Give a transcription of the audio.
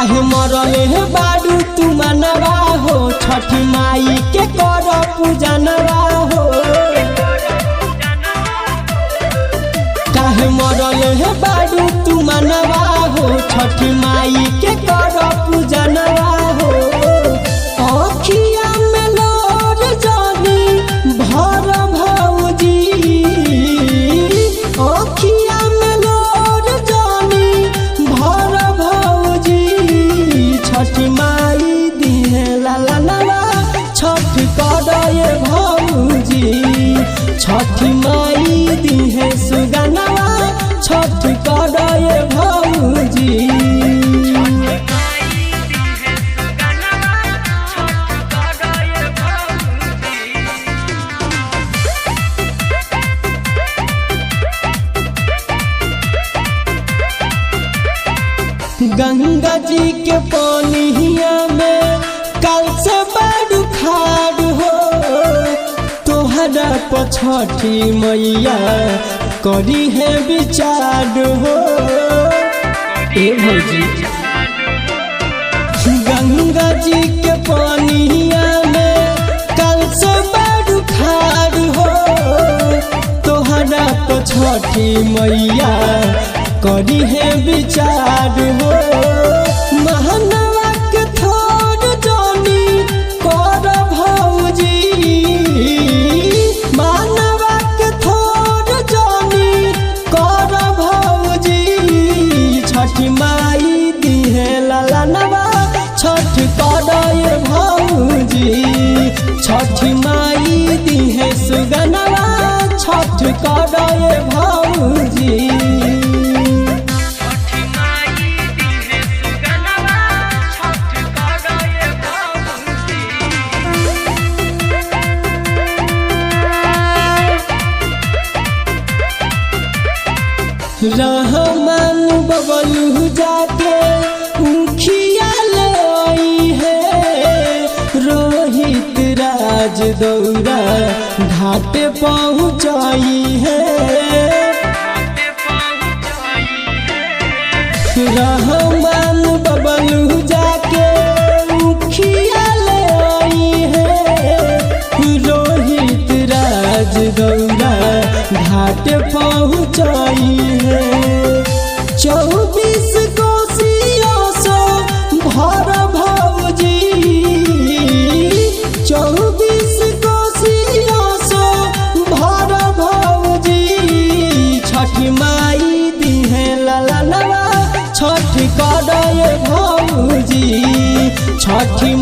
काहे मरले हे बाडू तू मनवा हो छठी माई के कर पूजनवा हो काहे मरले हे बाडू तू मनवा हो छठी माई के कर पूजनवा हो अखिया में लोर जानी भर भौजी अखिया में लोर जानी भर भौजी छठी माई दिहे लालनवा छठ करे भौजी छठी माई दिहे सुगनवा छठ करे भौजी गंगा जी के पानिया में कल से बड़ खाड़ हो तोहरा पछठी मैया करी है विचार हो ए भौजी गंगा जी के पानिया में कल से बड़ खाड़ हो तोहरा पछठी मैया करी है विचार हो महनवा के थोड़ जानी कर भौजी मानवा के थोड़ जानी कर भौजी छठी माई दिहे लालनवा छठ करे भौजी छठी माई दिहे सुगनवा छठ करे भौजी रहमान बबलू जाके उखिया ले आई है रोहित राज दौरा घाट पहुँचाई है रहमान बबलू जाके उखिया ले आई है रोहित राज दौरा घाट पहुँचाई है 24 कोसियों सो भर भौजी 24 कोसियों सो भर भौजी छठी माई दिहे लालनवा छठ करे भौजी छठी